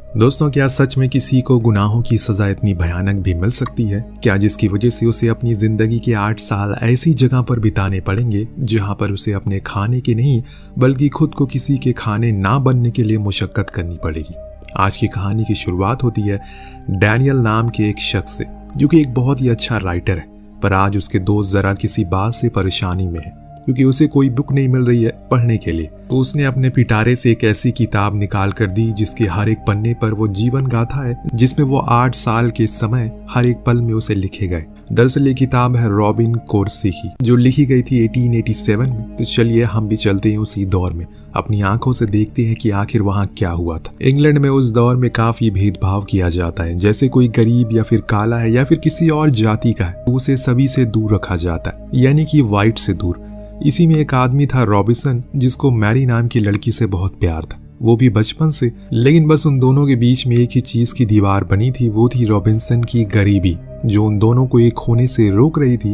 दोस्तों, क्या सच में किसी को गुनाहों की सजा इतनी भयानक भी मिल सकती है? क्या जिसकी वजह से उसे अपनी जिंदगी के 8 साल ऐसी जगह पर बिताने पड़ेंगे जहां पर उसे अपने खाने के नहीं बल्कि खुद को किसी के खाने ना बनने के लिए मुशक्कत करनी पड़ेगी। आज की कहानी की शुरुआत होती है डैनियल नाम के एक शख्स से, जो कि एक बहुत ही अच्छा राइटर है, पर आज उसके दोस्त जरा किसी बात से परेशानी में है क्योंकि उसे कोई बुक नहीं मिल रही है पढ़ने के लिए। तो उसने अपने पिटारे से एक ऐसी किताब निकाल कर दी जिसके हर एक पन्ने पर वो जीवन गाथा है, जिसमें वो 8 साल के समय हर एक पल में उसे लिखे गए। दरअसल ये किताब है रॉबिन कोर्सी की, जो लिखी गई थी 1887 में। तो चलिए हम भी चलते हैं उसी दौर में, अपनी आंखों से देखते हैं कि आखिर वहाँ क्या हुआ था। इंग्लैंड में उस दौर में काफी भेदभाव किया जाता है, जैसे कोई गरीब या फिर काला है या फिर किसी और जाति का है तो उसे सभी से दूर रखा जाता है, यानी कि व्हाइट से दूर। इसी में एक आदमी था रॉबिन्सन, जिसको मैरी नाम की लड़की से बहुत प्यार था, वो भी बचपन से। लेकिन बस उन दोनों के बीच में एक ही चीज की दीवार बनी थी, वो थी रॉबिन्सन की गरीबी, जो उन दोनों को एक होने से रोक रही थी।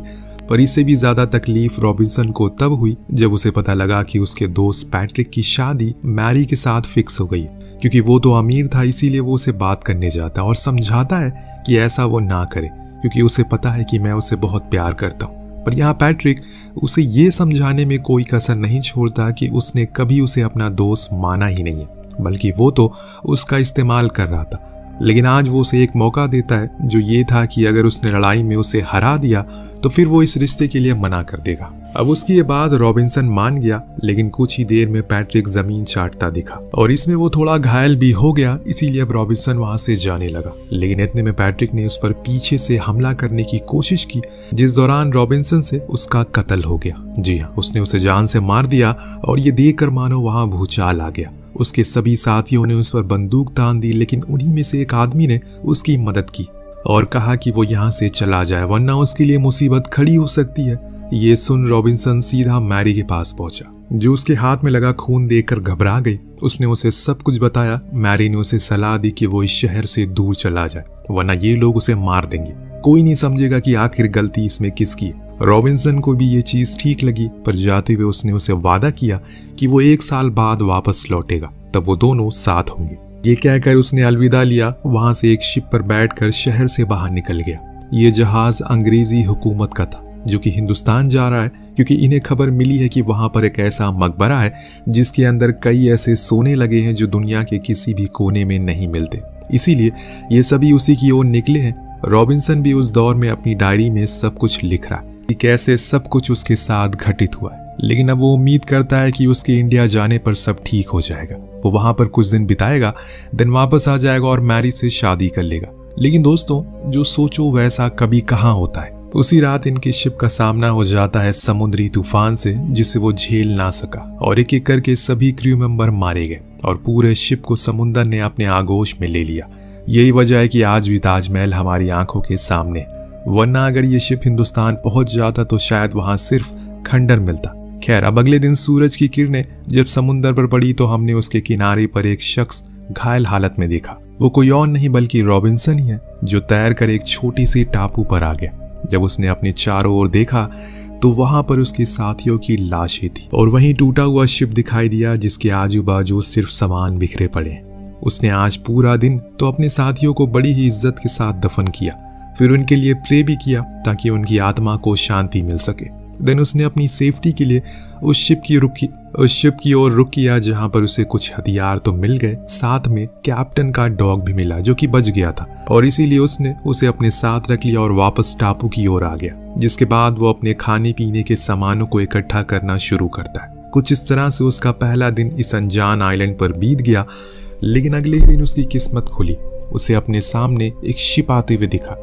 पर इससे भी ज्यादा तकलीफ रॉबिन्सन को तब हुई जब उसे पता लगा कि उसके दोस्त पैट्रिक की शादी मैरी के साथ फिक्स हो गई। क्योंकि वो तो अमीर था, इसीलिए वो उसे बात करने जाता और समझाता है कि ऐसा वो ना करे, क्योंकि उसे पता है कि मैं उसे बहुत प्यार करता हूँ। पर यहाँ पैट्रिक उसे ये समझाने में कोई कसर नहीं छोड़ता कि उसने कभी उसे अपना दोस्त माना ही नहीं है, बल्कि वो तो उसका इस्तेमाल कर रहा था। लेकिन आज वो उसे एक मौका देता है, जो ये था कि अगर उसने लड़ाई में उसे हरा दिया तो फिर वो इस रिश्ते के लिए मना कर देगा। अब उसके बाद रॉबिन्सन मान गया, लेकिन कुछ ही देर में पैट्रिक जमीन चाटता दिखा और इसमें वो थोड़ा घायल भी हो गया। इसीलिए अब रॉबिन्सन वहां से जाने लगा। लेकिन इतने में पैट्रिक ने उस पर पीछे से हमला करने की कोशिश की, जिस दौरान रॉबिन्सन से उसका कत्ल हो गया। जी हाँ, उसने उसे जान से मार दिया और ये देखकर मानो वहां भूचाल आ गया। उसके सभी साथियों ने उस पर बंदूक तान दी, लेकिन उन्हीं में से एक आदमी ने उसकी मदद की और कहा कि वो यहाँ से चला जाए, वरना उसके लिए मुसीबत खड़ी हो सकती है। ये सुन रॉबिन्सन सीधा मैरी के पास पहुंचा, जो उसके हाथ में लगा खून देखकर घबरा गई। उसने उसे सब कुछ बताया। मैरी ने उसे सलाह दी कि वो इस शहर से दूर चला जाए, वरना ये लोग उसे मार देंगे। कोई नहीं समझेगा कि आखिर गलती इसमें किसकी है। रॉबिन्सन को भी ये चीज ठीक लगी, पर जाते हुए उसने उसे वादा किया कि वो 1 साल बाद वापस लौटेगा, तब वो दोनों साथ होंगे। ये कहकर उसने अलविदा लिया। वहां से एक शिप पर बैठकर शहर से बाहर निकल गया। ये जहाज अंग्रेजी हुकूमत का था, जो कि हिंदुस्तान जा रहा है, क्योंकि इन्हें खबर मिली है कि वहां पर एक ऐसा मकबरा है जिसके अंदर कई ऐसे सोने लगे हैं जो दुनिया के किसी भी कोने में नहीं मिलते। इसीलिए ये सभी उसी की ओर निकले हैं। रॉबिन्सन भी उस दौर में अपनी डायरी में सब कुछ लिख रहा है कि कैसे सब कुछ उसके साथ घटित हुआ है। लेकिन अब वो उम्मीद करता है कि उसके इंडिया जाने पर सब ठीक हो जाएगा। वो वहां पर कुछ दिन बिताएगा, दिन वापस आ जाएगा और मैरी से शादी कर लेगा। लेकिन दोस्तों, जो सोचो वैसा कभी कहाँ होता है। उसी रात इनकी शिप का सामना हो जाता है समुद्री तूफान से, जिसे वो झेल ना सका और एक एक करके सभी क्रू मेंबर मारे गए और पूरे शिप को समुद्र ने अपने आगोश में ले लिया। यही वजह है कि आज भी ताजमहल हमारी आंखों के सामने, वरना अगर ये शिप हिंदुस्तान पहुंच जाता तो शायद वहां सिर्फ खंडर मिलता। खैर, अब अगले दिन सूरज की किरणें जब समुद्र पर पड़ी तो हमने उसके किनारे पर एक शख्स घायल हालत में देखा। वो कोई और नहीं बल्कि रॉबिन्सन ही है, जो तैर कर एक छोटी सी टापू पर आ गया। जब उसने अपने चारों ओर देखा तो वहां पर उसके साथियों की लाशें थी और वहीं टूटा हुआ शिप दिखाई दिया, जिसके आजू बाजू सिर्फ सामान बिखरे पड़े। उसने आज पूरा दिन तो अपने साथियों को बड़ी ही इज्जत के साथ दफन किया, फिर उनके लिए प्रे भी किया ताकि उनकी आत्मा को शांति मिल सके। देन उसने अपनी सेफ्टी के लिए उस शिप की ओर रुख किया, जहां पर उसे कुछ हथियार तो मिल गए, साथ में कैप्टन का डॉग भी मिला जो कि बच गया था, और इसीलिए उसने उसे अपने साथ रख लिया और वापस टापू की ओर आ गया। जिसके बाद वो अपने खाने पीने के सामानों को इकट्ठा करना शुरू करता है। कुछ इस तरह से उसका पहला दिन इस अनजान आइलैंड पर बीत गया। लेकिन अगले दिन उसकी किस्मत खुली। उसे अपने सामने एक शिप आते हुए दिखा।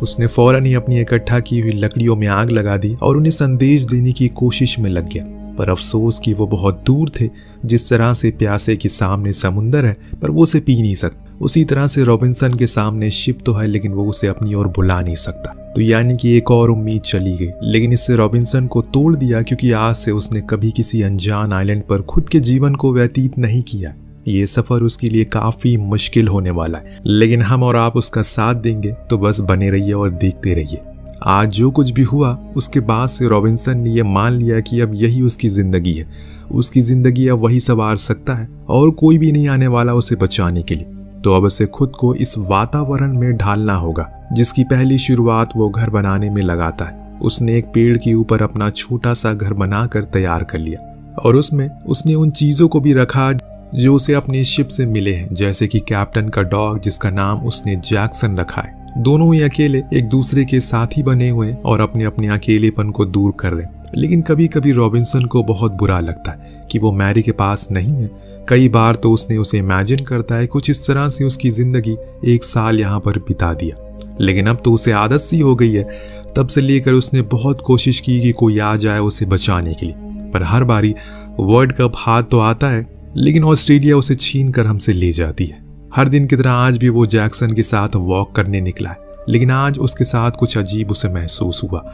उसने फौरन ही अपनी इकट्ठा की हुई लकड़ियों में आग लगा दी और उन्हें संदेश देने की कोशिश में लग गया। पर अफसोस कि वो बहुत दूर थे। जिस तरह से प्यासे के सामने समुंदर है पर वो उसे पी नहीं सकता, उसी तरह से रॉबिन्सन के सामने शिप तो है लेकिन वो उसे अपनी ओर बुला नहीं सकता। तो यानी कि एक और उम्मीद चली गई। लेकिन इससे रॉबिन्सन को तोड़ दिया, क्योंकि आज से उसने कभी किसी अनजान आइलैंड पर खुद के जीवन को व्यतीत नहीं किया। ये सफर उसके लिए काफी मुश्किल होने वाला है, लेकिन हम और आप उसका साथ देंगे। तो बस बने रहिए और देखते रहिए। आज जो कुछ भी हुआ उसके बाद से रॉबिन्सन ने यह मान लिया कि अब यही उसकी जिंदगी है। उसकी जिंदगी अब वही संवार सकता है और कोई भी नहीं आने वाला उसे बचाने के लिए। तो अब उसे खुद को इस वातावरण में ढालना होगा, जिसकी पहली शुरुआत वो घर बनाने में लगाता है। उसने एक पेड़ के ऊपर अपना छोटा सा घर बनाकर तैयार कर लिया और उसमें उसने उन चीजों को भी रखा जो उसे अपने शिप से मिले हैं, जैसे कि कैप्टन का डॉग जिसका नाम उसने जैक्सन रखा है। दोनों ही अकेले एक दूसरे के साथी बने हुए और अपने अपने अकेलेपन को दूर कर रहे हैं। लेकिन कभी कभी रॉबिन्सन को बहुत बुरा लगता है कि वो मैरी के पास नहीं है। कई बार तो उसने उसे इमेजिन करता है कुछ इस तरह से उसकी जिंदगी 1 साल यहाँ पर बिता दिया। लेकिन अब तो उसे आदत सी हो गई है। तब से लेकर उसने बहुत कोशिश की कि कोई आ जाए उसे बचाने के लिए, पर हर बारी वर्ल्ड कप हाथ तो आता है, लेकिन ऑस्ट्रेलिया उसे छीन कर हमसे ले जाती है। हर दिन की तरह आज भी वो जैक्सन के साथ वॉक करने निकला है, लेकिन आज उसके साथ कुछ अजीब उसे महसूस हुआ।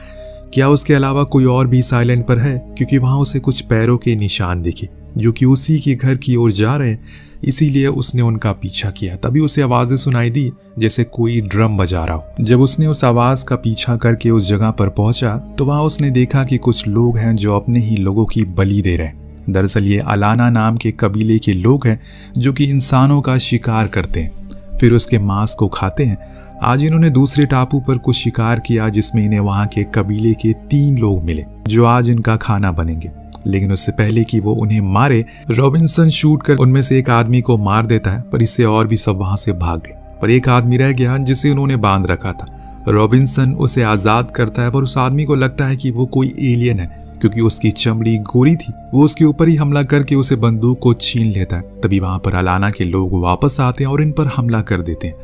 क्या उसके अलावा कोई और भी इस आइलैंड पर है? क्योंकि वहां उसे कुछ पैरों के निशान दिखे जो कि उसी के घर की ओर जा रहे हैं। इसीलिए उसने उनका पीछा किया। तभी उसे आवाजें सुनाई दी जैसे कोई ड्रम बजा रहा हो। जब उसने उस आवाज का पीछा करके उस जगह पर पहुंचा तो वहां उसने देखा कि कुछ लोग हैं जो अपने ही लोगों की बलि दे रहे हैं। दरअसल ये अलाना नाम के कबीले के लोग हैं जो कि इंसानों का शिकार करते हैं, फिर उसके मांस को खाते हैं। आज इन्होंने दूसरे टापू पर कुछ शिकार किया जिसमें इन्हें वहां के कबीले के 3 लोग मिले जो आज इनका खाना बनेंगे। लेकिन उससे पहले कि वो उन्हें मारे, रॉबिन्सन शूट कर उनमें से एक आदमी को मार देता है, पर इससे और भी सब वहां से भाग गए। पर एक आदमी रह गया जिसे उन्होंने बांध रखा था। रॉबिन्सन उसे आजाद करता है, पर उस आदमी को लगता है कि वो कोई एलियन है क्योंकि उसकी चमड़ी गोरी थी। वो उसके ऊपर ही हमला करके उसे बंदूक को छीन लेता है। तभी वहां पर अलाना के लोग वापस आते हैं और इन पर हमला कर देते हैं,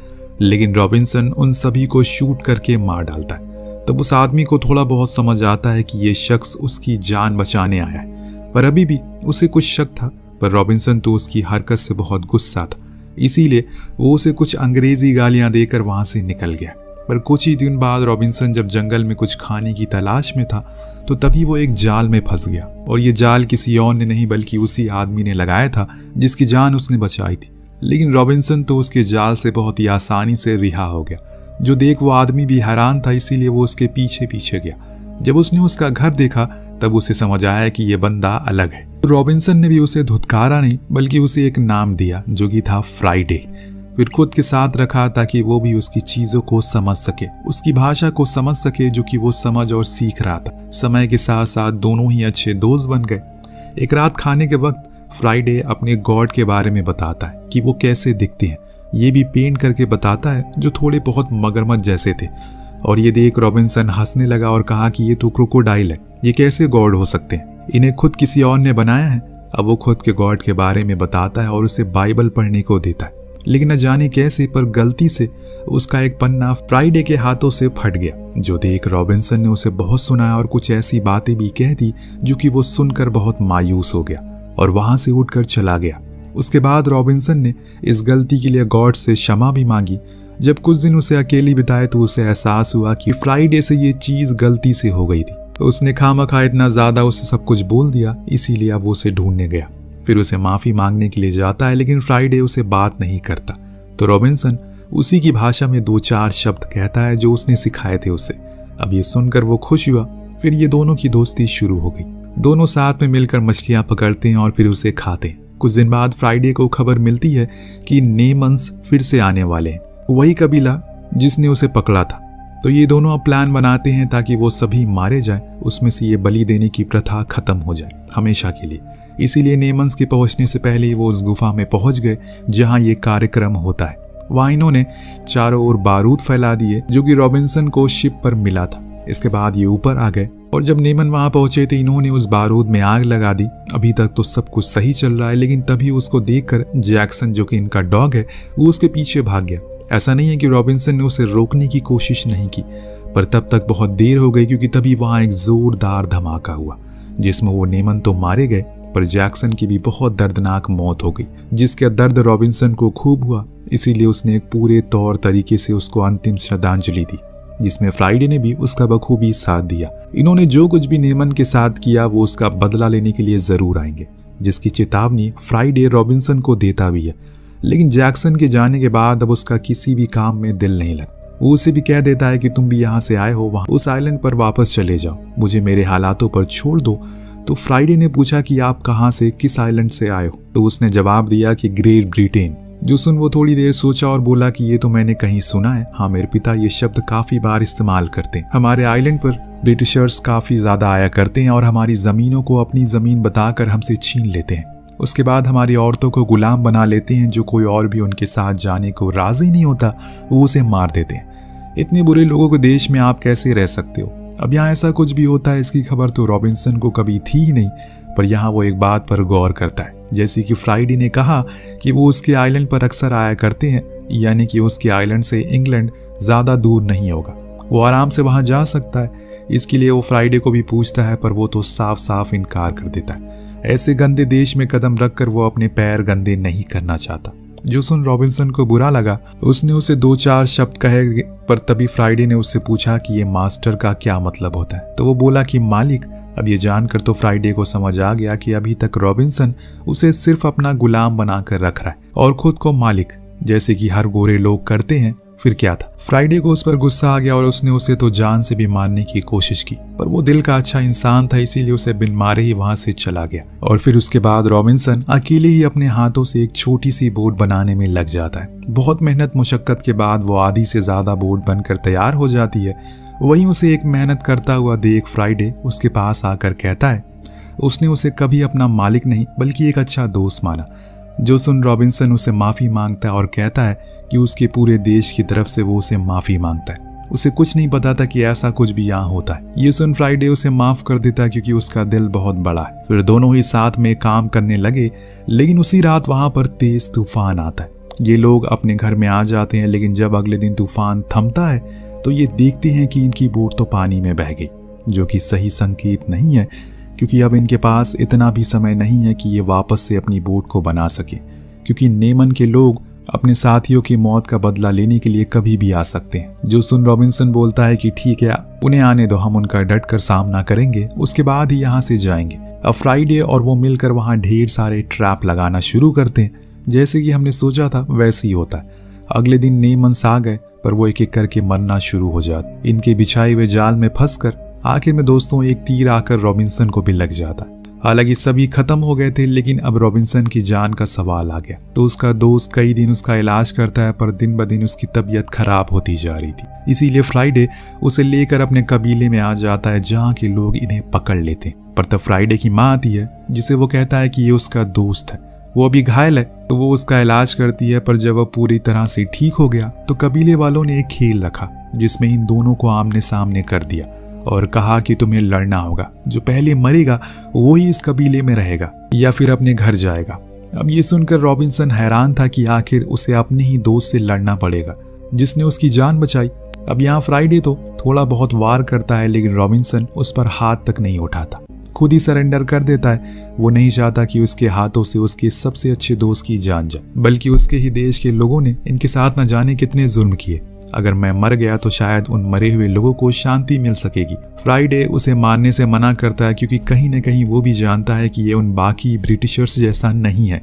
लेकिन रॉबिन्सन उन सभी को शूट करके मार डालता है। तब उस आदमी को थोड़ा बहुत समझ आता है कि ये शख्स उसकी जान बचाने आया है, पर अभी भी उसे कुछ शक था। पर रॉबिन्सन तो उसकी हरकत से बहुत गुस्सा था, इसीलिए वो उसे कुछ अंग्रेजी गालियां देकर वहां से निकल गया। पर कुछ ही दिन बाद रॉबिन्सन जब जंगल में कुछ खाने की तलाश में था तो तभी वो एक जाल में फंस गया, और ये जाल किसी और ने नहीं बल्कि उसी आदमी ने लगाया था जिसकी जान उसने बचाई थी। लेकिन रॉबिन्सन तो उसके जाल से बहुत ही आसानी से रिहा हो गया। जो देख वो आदमी भी हैरान था, इसीलिए वो उसके पीछे पीछे गया। जब उसने उसका घर देखा तब उसे समझ आया कि ये बंदा अलग है। रॉबिन्सन ने भी उसे धुतकारा नहीं बल्कि उसे एक नाम दिया जो कि था फ्राइडे। फिर खुद के साथ रखा ताकि वो भी उसकी चीजों को समझ सके, उसकी भाषा को समझ सके जो कि वो समझ और सीख रहा था। समय के साथ साथ दोनों ही अच्छे दोस्त बन गए। एक रात खाने के वक्त फ्राइडे अपने गॉड के बारे में बताता है कि वो कैसे दिखते हैं। ये भी पेंट करके बताता है जो थोड़े बहुत मगरमच्छ जैसे थे। और ये देख रॉबिन्सन हंसने लगा और कहा कि ये तो क्रोकोडाइल है, ये कैसे गॉड हो सकते हैं, इन्हें खुद किसी और ने बनाया है। अब वो खुद के गॉड के बारे में बताता है और उसे बाइबल पढ़ने को देता है। लेकिन न जाने कैसे पर गलती से उसका एक पन्ना फ्राइडे के हाथों से फट गया। जो देख रॉबिन्सन ने उसे बहुत सुनाया और कुछ ऐसी बातें भी कह दी जो कि वो सुनकर बहुत मायूस हो गया और वहां से उठकर चला गया। उसके बाद रॉबिन्सन ने इस गलती के लिए गॉड से क्षमा भी मांगी। जब कुछ दिन उसे अकेली बिताए तो उसे एहसास हुआ कि फ्राइडे से ये चीज गलती से हो गई थी। उसने खामखा इतना ज्यादा उसे सब कुछ बोल दिया, इसीलिए अब वो उसे ढूंढने गया। फिर उसे माफी मांगने के लिए जाता है, लेकिन फ्राइडे उसे बात नहीं करता। तो रॉबिन्सन उसी की भाषा में 2-4 शब्द कहता है जो उसने सिखाए थे उसे। अब ये सुनकर वो खुश हुआ। फिर ये दोनों की दोस्ती शुरू हो गई। दोनों साथ में मिलकर मछलियां पकड़ते हैं और फिर उसे खाते हैं। कुछ दिन बाद फ्राइडे को खबर मिलती है कि नेमन्स फिर से आने वाले हैं, वही कबीला जिसने उसे पकड़ा था। तो ये दोनों अब प्लान बनाते हैं ताकि वो सभी मारे जाएं, उसमें से ये बलि देने की प्रथा खत्म हो जाए हमेशा के लिए। इसीलिए नेमन्स के पहुंचने से पहले ही वो उस गुफा में पहुंच गए जहां ये कार्यक्रम होता है। वहां इन्होंने चारों ओर बारूद फैला दिए जो कि रॉबिन्सन को शिप पर मिला था। इसके बाद ये ऊपर आ गए और जब नेमन वहां पहुंचे तो इन्होंने उस बारूद में आग लगा दी। अभी तक तो सब कुछ सही चल रहा है, लेकिन तभी उसको देखकर जैक्सन जो कि इनका डॉग है वो उसके पीछे भाग गया। ऐसा नहीं है कि रॉबिन्सन ने उसे रोकने की कोशिश नहीं की, पर तब तक बहुत देर हो गई क्योंकि तभी वहां एक जोरदार धमाका हुआ जिसमें वो नेमन तो मारे गए पर जैक्सन की भी बहुत दर्दनाक मौत हो गई, जिसका दर्द रॉबिन्सन को खूब हुआ। इसीलिए उसने एक पूरे तौर तरीके से उसको अंतिम श्रद्धांजलि दी, जिसमें फ्राइडे ने भी उसका बखूबी साथ दिया। इन्होंने जो कुछ भी नेमन के साथ किया वो उसका बदला लेने के लिए जरूर आएंगे, जिसकी चेतावनी फ्राइडे रॉबिन्सन को देता भी है। लेकिन जैक्सन के जाने के बाद अब उसका किसी भी काम में दिल नहीं लगता। वो उसे भी कह देता है कि तुम भी यहाँ से आए हो, वहां उस आइलैंड पर वापस चले जाओ, मुझे मेरे हालातों पर छोड़ दो। तो फ्राइडे ने पूछा कि आप कहाँ से, किस आइलैंड से आए हो? तो उसने जवाब दिया कि ग्रेट ब्रिटेन। जोसन वो थोड़ी देर सोचा और बोला कि ये तो मैंने कहीं सुना है। हाँ, मेरे पिता ये शब्द काफी बार इस्तेमाल करते हैं। हमारे आइलैंड पर ब्रिटिशर्स काफी ज्यादा आया करते हैं और हमारी जमीनों को अपनी जमीन बताकर हमसे छीन लेते हैं। उसके बाद हमारी औरतों को गुलाम बना लेते हैं। जो कोई और भी उनके साथ जाने को राजी नहीं होता वो उसे मार देते हैं। इतने बुरे लोगों के देश में आप कैसे रह सकते हो? अब यहाँ ऐसा कुछ भी होता है इसकी खबर तो रॉबिन्सन को कभी थी ही नहीं, पर यहाँ वो एक बात पर गौर करता है। जैसे कि फ्राइडे ने कहा कि वो उसके आइलैंड पर अक्सर आया करते हैं, यानी कि उसके आइलैंड से इंग्लैंड ज़्यादा दूर नहीं होगा, वो आराम से वहाँ जा सकता है। इसके लिए वो फ्राइडे को भी पूछता है, पर वो तो साफ साफ इनकार कर देता है। ऐसे गंदे देश में कदम रखकर वो अपने पैर गंदे नहीं करना चाहता। जो सुन रॉबिन्सन को बुरा लगा, उसने उसे 2-4 शब्द कहे, पर तभी फ्राइडे ने उससे पूछा कि ये मास्टर का क्या मतलब होता है। तो वो बोला कि मालिक। अब ये जानकर तो फ्राइडे को समझ आ गया कि अभी तक रॉबिन्सन उसे सिर्फ अपना गुलाम बनाकर रख रहा है और खुद को मालिक, जैसे कि हर गोरे लोग करते हैं। फिर क्या था, फ्राइडे को उस पर गुस्सा आ गया और उसने उसे तो जान से भी मारने की कोशिश की, पर वो दिल का अच्छा इंसान था, इसीलिए उसे बिन मारे ही वहां से चला गया। और फिर उसके बाद रॉबिन्सन अकेले ही अपने हाथों से एक छोटी सी बोट बनाने में लग जाता है। बहुत मेहनत मुशक्कत के बाद वो आधी से ज्यादा बोट बनकर तैयार हो जाती है। वहीं उसे एक मेहनत करता हुआ देख फ्राइडे उसके पास आकर कहता है उसने उसे कभी अपना मालिक नहीं बल्कि एक अच्छा दोस्त माना। जो सुन रॉबिन्सन उसे माफ़ी मांगता है और कहता है कि उसके पूरे देश की तरफ से वो उसे माफ़ी मांगता है। उसे कुछ नहीं पता था कि ऐसा कुछ भी यहाँ होता है। ये सुन फ्राइडे उसे माफ़ कर देता है क्योंकि उसका दिल बहुत बड़ा है। फिर दोनों ही साथ में काम करने लगे, लेकिन उसी रात वहाँ पर तेज तूफान आता है। ये लोग अपने घर में आ जाते हैं, लेकिन जब अगले दिन तूफान थमता है तो ये देखते हैं कि इनकी बोट तो पानी में बह गई, जो कि सही संकेत नहीं है, क्योंकि अब इनके पास इतना भी समय नहीं है कि ये वापस से अपनी बोट को बना सके, क्योंकि नेमन के लोग अपने साथियों की मौत का बदला लेने के लिए कभी भी आ सकते हैं। जो सुन रॉबिन्सन बोलता है कि ठीक है, उन्हें आने दो, हम उनका डट कर सामना करेंगे, उसके बाद ही यहाँ से जाएंगे। अब फ्राइडे और वो मिलकर वहाँ ढेर सारे ट्रैप लगाना शुरू करते हैं। जैसे कि हमने सोचा था वैसे ही होता है। अगले दिन नेमन्स आ गए, पर वो एक एक करके मरना शुरू हो जाते। इनके बिछाए हुए जाल में फंसकर आखिर में दोस्तों एक तीर आकर रॉबिन्सन को भी लग जाता है। हालांकि सभी खत्म हो गए थे, लेकिन अब रॉबिन्सन की जान का सवाल आ गया। तो उसका दोस्त कई दिन उसका इलाज करता है, पर दिन ब दिन उसकी तबीयत खराब होती जा रही थी। इसीलिए फ्राइडे उसे लेकर अपने कबीले में आ जाता है, जहाँ के लोग इन्हें पकड़ लेते हैं। पर तब फ्राइडे की माँ आती है, जिसे वो कहता है कि ये उसका दोस्त है, वो अभी घायल है, तो वो उसका इलाज करती है। पर जब वह पूरी तरह से ठीक हो गया तो कबीले वालों ने एक खेल रखा, जिसमें इन दोनों को आमने सामने कर दिया और कहा कि तुम्हें लड़ना होगा। जो पहले मरेगा वो ही इस कबीले में रहेगा या फिर अपने घर जाएगा। अब ये सुनकर रॉबिन्सन हैरान था कि आखिर उसे अपने ही दोस्त से लड़ना पड़ेगा, जिसने उसकी जान बचाई। अब यहाँ फ्राइडे तो थोड़ा बहुत वार करता है, लेकिन रॉबिन्सन उस पर हाथ तक नहीं उठाता, खुद ही सरेंडर कर देता है। वो नहीं चाहता कि उसके हाथों से उसके सबसे अच्छे दोस्त की जान जाए, बल्कि उसके ही देश के लोगों ने इनके साथ न जाने कितने जुर्म किए। अगर मैं मर गया तो शायद उन मरे हुए लोगों को शांति मिल सकेगी। फ्राइडे उसे मारने से मना करता है, क्योंकि कहीं न कहीं वो भी जानता है कि ये उन बाकी ब्रिटिशर्स जैसा नहीं है।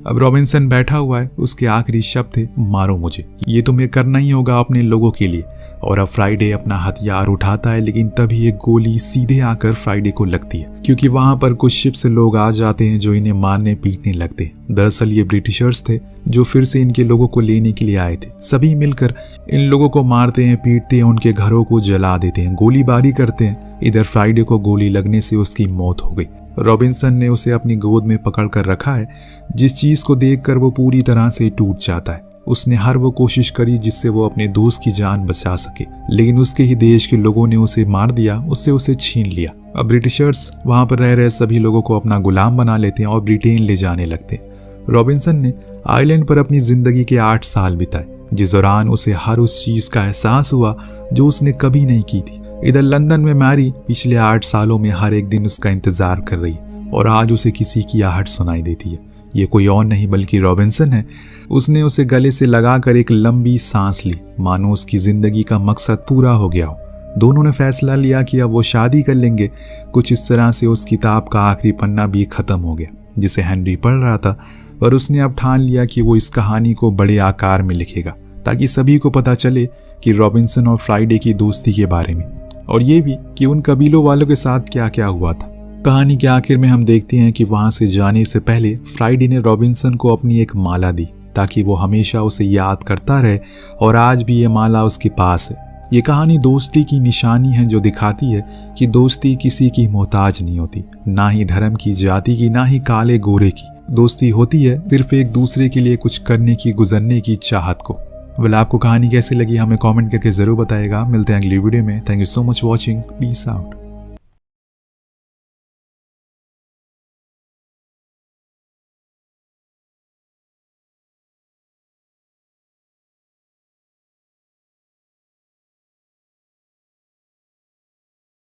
अब रॉबिन्सन बैठा हुआ है, उसके आखिरी शब्द थे मारो मुझे, ये तुम्हें करना ही होगा अपने लोगों के लिए। और अब फ्राइडे अपना हथियार उठाता है, लेकिन तभी एक गोली सीधे आकर फ्राइडे को लगती है, क्योंकि वहां पर कुछ शिप से लोग आ जाते हैं जो इन्हें मारने पीटने लगते हैं। दरअसल ये ब्रिटिशर्स थे जो फिर से इनके लोगों को लेने के लिए आए थे। सभी मिलकर इन लोगों को मारते हैं, पीटते हैं, उनके घरों को जला देते हैं, गोलीबारी करते हैं। इधर फ्राइडे को गोली लगने से उसकी मौत हो गई। रॉबिन्सन ने उसे अपनी गोद में पकड़ कर रखा है, जिस चीज को देखकर वो पूरी तरह से टूट जाता है। उसने हर वो कोशिश करी जिससे वो अपने दोस्त की जान बचा सके, लेकिन उसके ही देश के लोगों ने उसे मार दिया, उससे उसे छीन लिया। अब ब्रिटिशर्स वहां पर रह रहे सभी लोगों को अपना गुलाम बना लेते हैं और ब्रिटेन ले जाने लगते हैं। रॉबिन्सन ने आइलैंड पर अपनी जिंदगी के 8 साल बिताए, जिस दौरान उसे हर उस चीज का एहसास हुआ जो उसने कभी नहीं की थी। इधर लंदन में मैरी पिछले 8 सालों में हर एक दिन उसका इंतजार कर रही है और आज उसे किसी की आहट सुनाई देती है। ये कोई और नहीं बल्कि रॉबिन्सन है। उसने उसे गले से लगाकर एक लंबी सांस ली, मानो उसकी जिंदगी का मकसद पूरा हो गया हो। दोनों ने फैसला लिया कि अब वो शादी कर लेंगे। कुछ इस तरह से उस किताब का आखिरी पन्ना भी खत्म हो गया जिसे हेनरी पढ़ रहा था, और उसने अब ठान लिया कि वो इस कहानी को बड़े आकार में लिखेगा, ताकि सभी को पता चले कि रॉबिन्सन और फ्राइडे की दोस्ती के बारे में, और ये भी कि उन कबीलों वालों के साथ क्या क्या हुआ था। कहानी के आखिर में हम देखते हैं कि वहां से जाने से पहले फ्राइडे ने रॉबिन्सन को अपनी एक माला दी, ताकि वो हमेशा उसे याद करता रहे, और आज भी ये माला उसके पास है। ये कहानी दोस्ती की निशानी है जो दिखाती है कि दोस्ती किसी की मोहताज नहीं होती, ना ही धर्म की, जाति की, ना ही काले गोरे की। दोस्ती होती है सिर्फ एक दूसरे के लिए कुछ करने की, गुजरने की चाहत को। वेल, आपको कहानी कैसी लगी हमें कमेंट करके ज़रूर बताइएगा। मिलते हैं अगली वीडियो में। Thank you so much watching. Peace out.